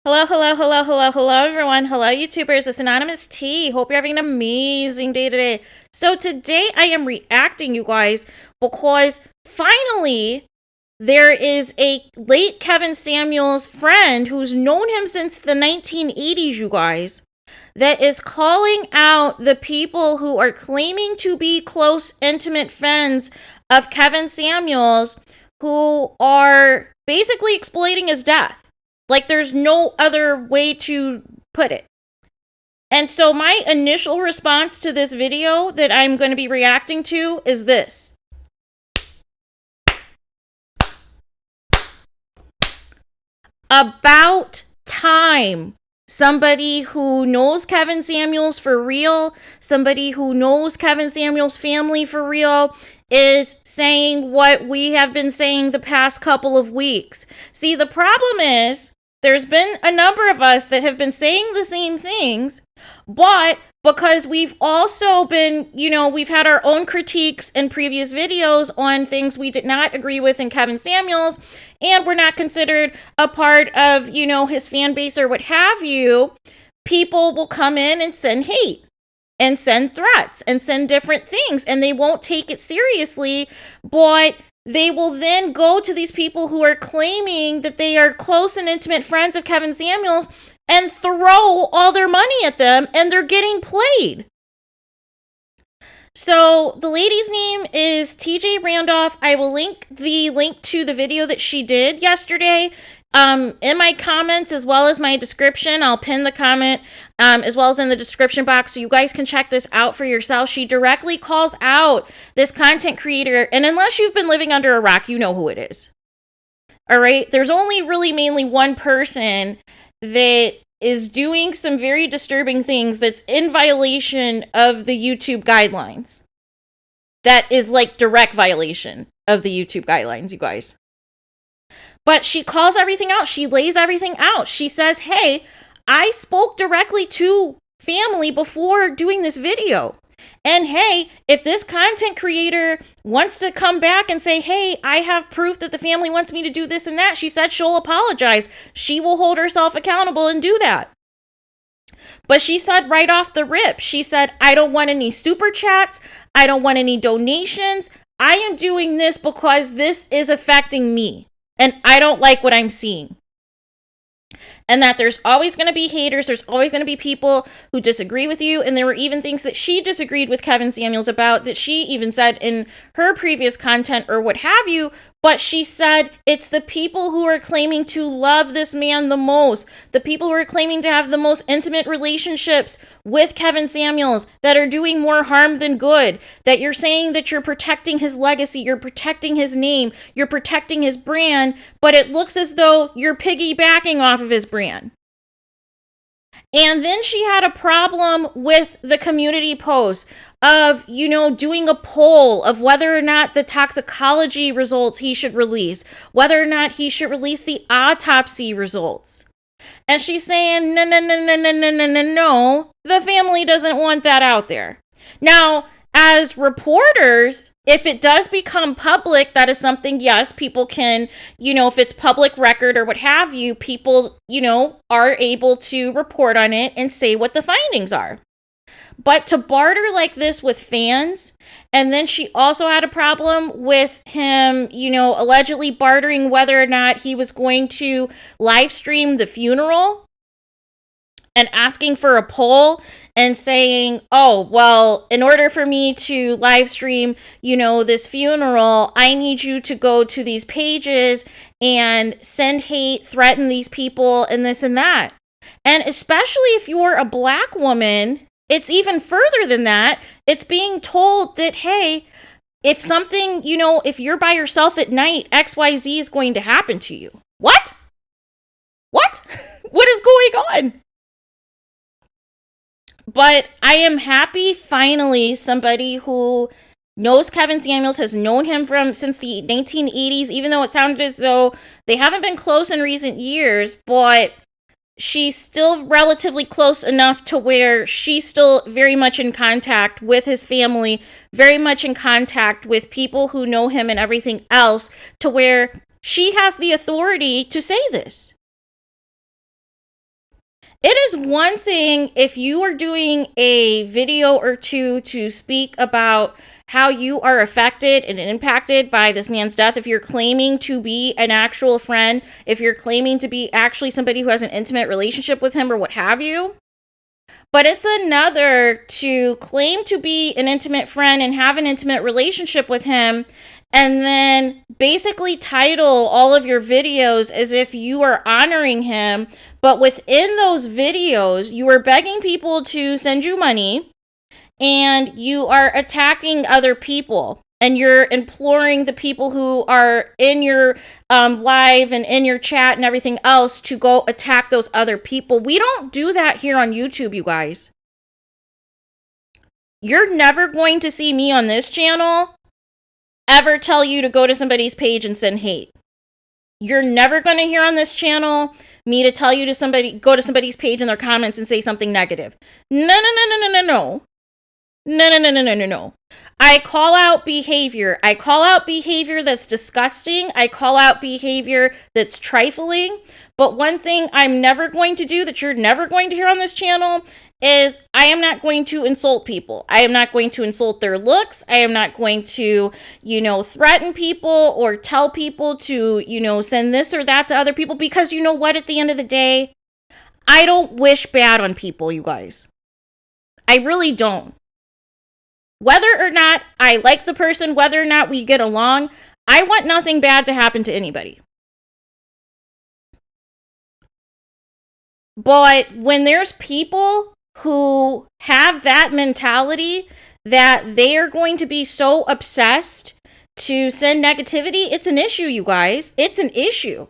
Hello, everyone. Hello, YouTubers. It's Anonymous T. Hope you're having an amazing day today. So today I am reacting, you guys, because finally there is a late Kevin Samuels friend who's known him since the 1980s, you guys, that is calling out the people who are claiming to be close, intimate friends of Kevin Samuels who are basically exploiting his death. Like, there's no other way to put it. And so my initial response to this video that I'm going to be reacting to is this. About time. Somebody who knows Kevin Samuels for real, somebody who knows Kevin Samuels' family for real, is saying what we have been saying the past couple of weeks. See, the problem is, there's been a number of us that have been saying the same things, but because we've also been, we've had our own critiques in previous videos on things we did not agree with in Kevin Samuels, and we're not considered a part of, his fan base or what have you, people will come in and send hate and send threats and send different things, and they won't take it seriously, but they will then go to these people who are claiming that they are close and intimate friends of Kevin Samuels and throw all their money at them, and they're getting played. So the lady's name is TJ Randolph. I will link to the video that she did yesterday in my comments as well as my description. I'll pin the comment as well as in the description box so you guys can check this out for yourself. She directly calls out this content creator, and unless you've been living under a rock, you know who it is. All right? There's only really mainly one person that is doing some very disturbing things that's in violation of the YouTube guidelines. That is like direct violation of the YouTube guidelines, you guys. But she calls everything out. She lays everything out. She says, hey, I spoke directly to family before doing this video. And hey, if this content creator wants to come back and say, hey, I have proof that the family wants me to do this and that, she said she'll apologize. She will hold herself accountable and do that. But she said right off the rip, she said, I don't want any super chats. I don't want any donations. I am doing this because this is affecting me. And I don't like what I'm seeing. And that there's always going to be haters. There's always going to be people who disagree with you. And there were even things that she disagreed with Kevin Samuels about that she even said in her previous content or what have you. But she said it's the people who are claiming to love this man the most, the people who are claiming to have the most intimate relationships with Kevin Samuels that are doing more harm than good, that you're saying that you're protecting his legacy, you're protecting his name, you're protecting his brand, but it looks as though you're piggybacking off of his brand. And then she had a problem with the community post of, doing a poll of whether or not the toxicology results he should release, whether or not he should release the autopsy results. And she's saying, no, the family doesn't want that out there. Now, as reporters, if it does become public, that is something, yes, people can, if it's public record or what have you, people, are able to report on it and say what the findings are. But to barter like this with fans, and then she also had a problem with him, allegedly bartering whether or not he was going to live stream the funeral and asking for a poll and saying, oh, well, in order for me to live stream, this funeral, I need you to go to these pages and send hate, threaten these people and this and that. And especially if you're a Black woman, it's even further than that. It's being told that, hey, if something, if you're by yourself at night, XYZ is going to happen to you. What? What? What is going on? But I am happy, finally, somebody who knows Kevin Samuels, has known him since the 1980s, even though it sounded as though they haven't been close in recent years, but she's still relatively close enough to where she's still very much in contact with his family, very much in contact with people who know him and everything else, to where she has the authority to say this. It is one thing if you are doing a video or two to speak about how you are affected and impacted by this man's death. If you're claiming to be an actual friend, if you're claiming to be actually somebody who has an intimate relationship with him or what have you. But it's another to claim to be an intimate friend and have an intimate relationship with him, and then basically title all of your videos as if you are honoring him. But within those videos, you are begging people to send you money, and you are attacking other people, and you're imploring the people who are in your live and in your chat and everything else to go attack those other people. We don't do that here on YouTube, you guys. You're never going to see me on this channel ever tell you to go to somebody's page and send hate. You're never going to hear on this channel me to tell you to go to somebody's page in their comments and say something negative. No. No. I call out behavior. I call out behavior that's disgusting. I call out behavior that's trifling. But one thing I'm never going to do that you're never going to hear on this channel is I am not going to insult people. I am not going to insult their looks. I am not going to, threaten people or tell people to, send this or that to other people, because you know what? At the end of the day, I don't wish bad on people, you guys. I really don't. Whether or not I like the person, whether or not we get along, I want nothing bad to happen to anybody. But when there's people who have that mentality that they are going to be so obsessed to send negativity, it's an issue, you guys. It's an issue.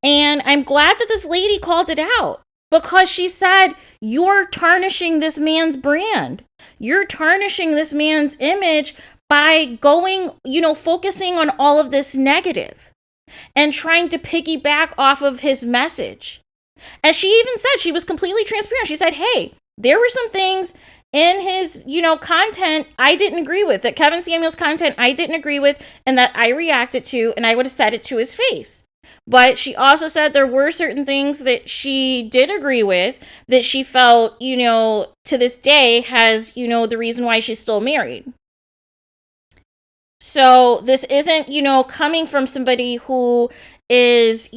And I'm glad that this lady called it out, because she said, you're tarnishing this man's brand. You're tarnishing this man's image by going, focusing on all of this negative and trying to piggyback off of his message. And she even said, she was completely transparent. She said, hey, there were some things in his, content I didn't agree with, that Kevin Samuels content I didn't agree with, and that I reacted to, and I would have said it to his face. But she also said there were certain things that she did agree with, that she felt, to this day has, the reason why she's still married. So this isn't, coming from somebody who is,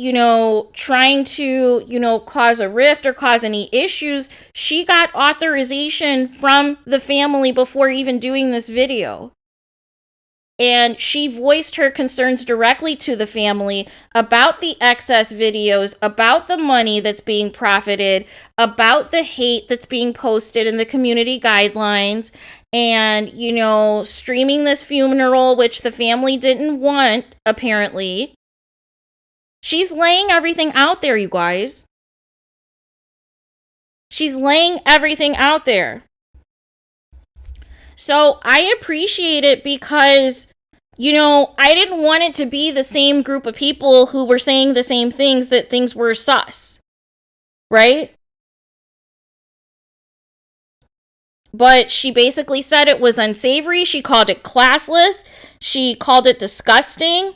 trying to, cause a rift or cause any issues. She got authorization from the family before even doing this video. And she voiced her concerns directly to the family about the excess videos, about the money that's being profited, about the hate that's being posted in the community guidelines, and, streaming this funeral, which the family didn't want, apparently. She's laying everything out there, you guys. She's laying everything out there. So I appreciate it because, I didn't want it to be the same group of people who were saying the same things, that things were sus, right? But she basically said it was unsavory. She called it classless. She called it disgusting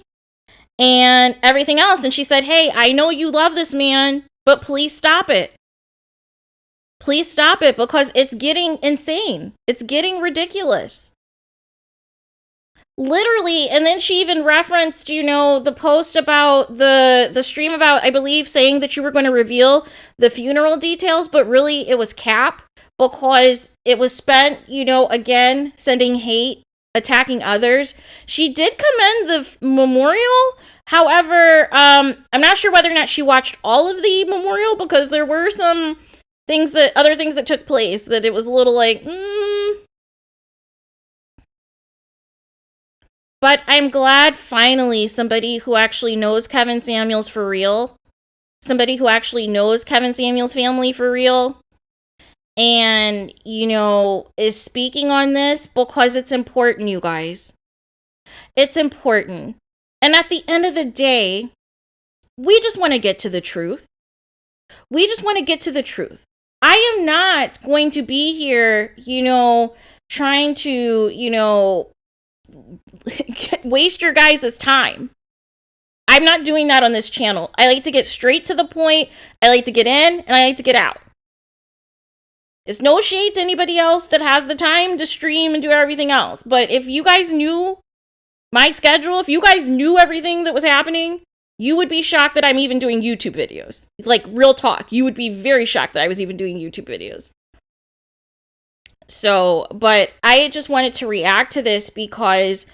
and everything else. And she said, hey, I know you love this man, but please stop it. Please stop it, because it's getting insane. It's getting ridiculous. Literally. And then she even referenced, the post about the stream about, I believe, saying that you were going to reveal the funeral details, but really it was cap, because it was spent, again, sending hate, attacking others. She did commend the memorial. However, I'm not sure whether or not she watched all of the memorial, because there were some other things that took place that it was a little like, But I'm glad finally somebody who actually knows Kevin Samuels for real, somebody who actually knows Kevin Samuels' family for real, and, is speaking on this, because it's important, you guys. It's important. And at the end of the day, we just want to get to the truth. We just want to get to the truth. I am not going to be here, trying to, waste your guys' time. I'm not doing that on this channel. I like to get straight to the point. I like to get in and I like to get out. It's no shade to anybody else that has the time to stream and do everything else. But if you guys knew my schedule, if you guys knew everything that was happening, you would be shocked that I'm even doing YouTube videos. Like, real talk. You would be very shocked that I was even doing YouTube videos. So, but I just wanted to react to this because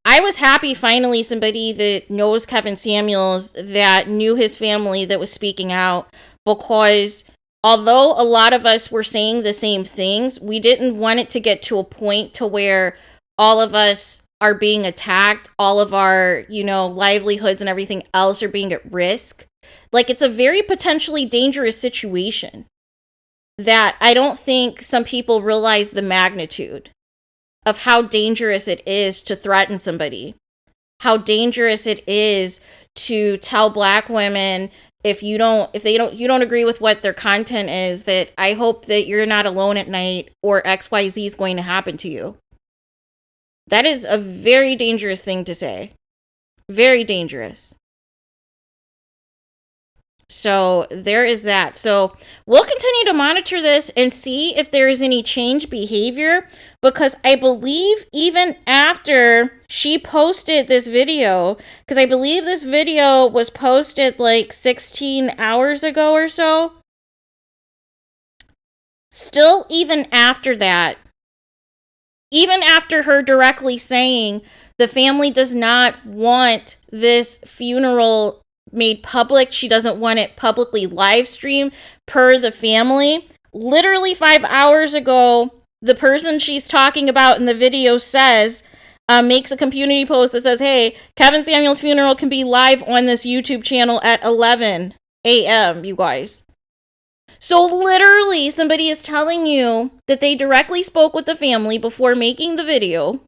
I was happy finally somebody that knows Kevin Samuels, that knew his family, that was speaking out, because although a lot of us were saying the same things, we didn't want it to get to a point to where all of us are being attacked, all of our, livelihoods and everything else are being at risk. Like, it's a very potentially dangerous situation that I don't think some people realize the magnitude of how dangerous it is to threaten somebody, how dangerous it is to tell Black women, if you don't agree with what their content is, that I hope that you're not alone at night, or XYZ is going to happen to you. That is a very dangerous thing to say. Very dangerous. So there is that. So we'll continue to monitor this and see if there is any change behavior, because I believe even after she posted this video, because I believe this video was posted like 16 hours ago or so, still even after that, even after her directly saying the family does not want this funeral made public, she doesn't want it publicly live streamed per the family, literally 5 hours ago, the person she's talking about in the video says, makes a community post that says, hey, Kevin Samuels' funeral can be live on this YouTube channel at 11 a.m., you guys. So literally, somebody is telling you that they directly spoke with the family before making the video,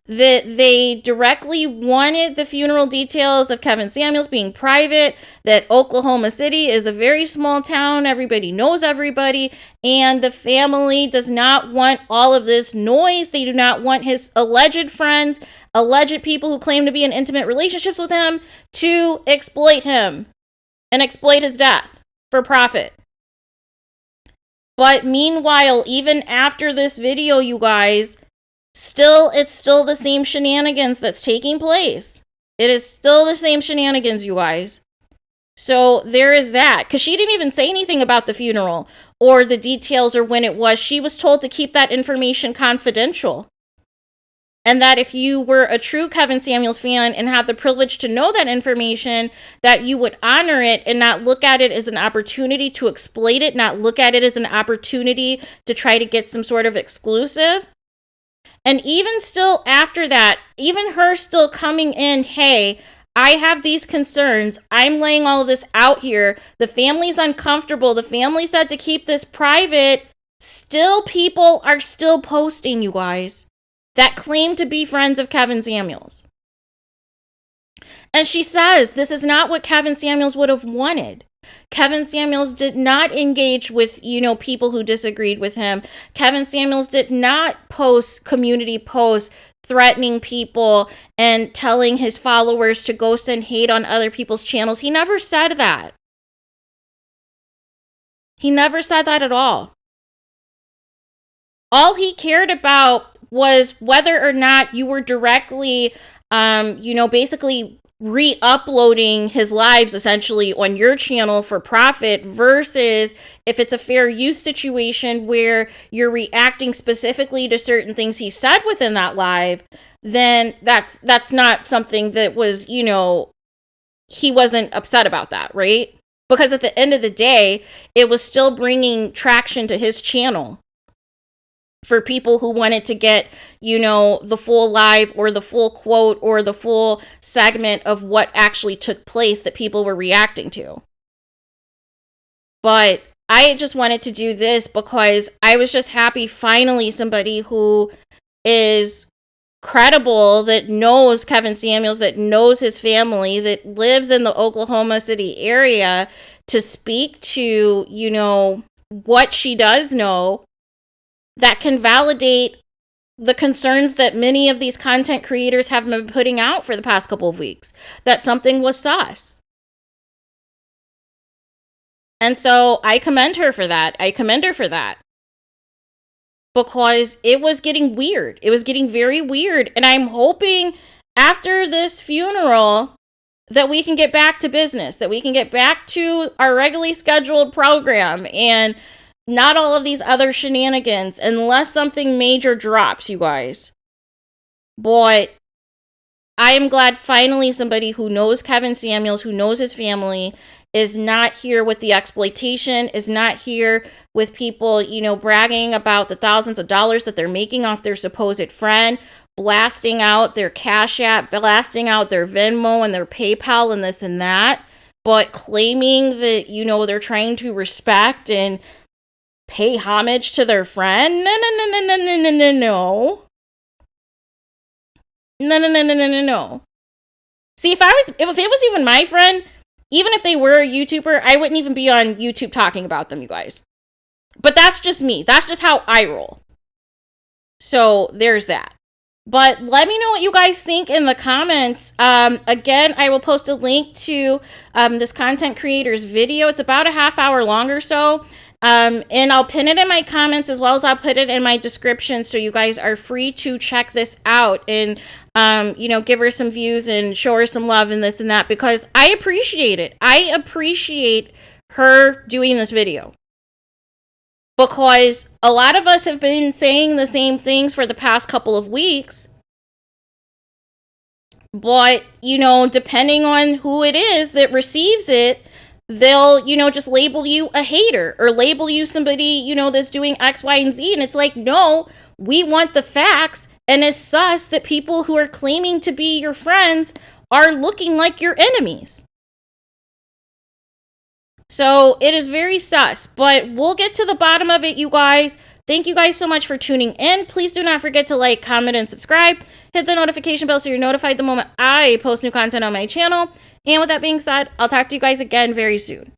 that they directly wanted the funeral details of Kevin Samuels being private, that Oklahoma City is a very small town, everybody knows everybody, and the family does not want all of this noise. They do not want his alleged friends, alleged people who claim to be in intimate relationships with him, to exploit him and exploit his death for profit. But meanwhile, even after this video, you guys, it's still the same shenanigans that's taking place. It is still the same shenanigans, you guys. So there is that. Because she didn't even say anything about the funeral or the details or when it was. She was told to keep that information confidential. And that if you were a true Kevin Samuels fan and had the privilege to know that information, that you would honor it and not look at it as an opportunity to exploit it, not look at it as an opportunity to try to get some sort of exclusive. And even still after that, even her still coming in, hey, I have these concerns. I'm laying all of this out here. The family's uncomfortable. The family said to keep this private. Still, people are still posting, you guys, that claim to be friends of Kevin Samuels. And she says this is not what Kevin Samuels would have wanted. Kevin Samuels did not engage with, people who disagreed with him. Kevin Samuels did not post community posts threatening people and telling his followers to go send hate on other people's channels. He never said that. He never said that at all. All he cared about was whether or not you were directly, basically re-uploading his lives essentially on your channel for profit, versus if it's a fair use situation where you're reacting specifically to certain things he said within that live, then that's not something that was, he wasn't upset about that, right? Because at the end of the day, it was still bringing traction to his channel for people who wanted to get, the full live or the full quote or the full segment of what actually took place that people were reacting to. But I just wanted to do this because I was just happy finally somebody who is credible, that knows Kevin Samuels, that knows his family, that lives in the Oklahoma City area, to speak to, what she does know, that can validate the concerns that many of these content creators have been putting out for the past couple of weeks, that something was sus. And so I commend her for that. Because it was getting weird. It was getting very weird. And I'm hoping after this funeral that we can get back to business, that we can get back to our regularly scheduled program and not all of these other shenanigans, unless something major drops, you guys. But I am glad finally somebody who knows Kevin Samuels, who knows his family, is not here with the exploitation, is not here with people, bragging about the thousands of dollars that they're making off their supposed friend, blasting out their CashApp, blasting out their Venmo and their PayPal and this and that, but claiming that, they're trying to respect and pay homage to their friend. No. See, if it was even my friend, even if they were a YouTuber, I wouldn't even be on YouTube talking about them, you guys. But that's just me. That's just how I roll. So there's that. But let me know what you guys think in the comments. Again, I will post a link to this content creator's video. It's about a half hour long or so. And I'll pin it in my comments, as well as I'll put it in my description, so you guys are free to check this out and give her some views and show her some love and this and that, because I appreciate it. I appreciate her doing this video, because a lot of us have been saying the same things for the past couple of weeks. But, depending on who it is that receives it, they'll, just label you a hater or label you somebody, that's doing X, Y, and Z. And it's like, no, we want the facts. And it's sus that people who are claiming to be your friends are looking like your enemies. So it is very sus, but we'll get to the bottom of it, you guys. Thank you guys so much for tuning in. Please do not forget to like, comment, and subscribe. Hit the notification bell so you're notified the moment I post new content on my channel. And with that being said, I'll talk to you guys again very soon.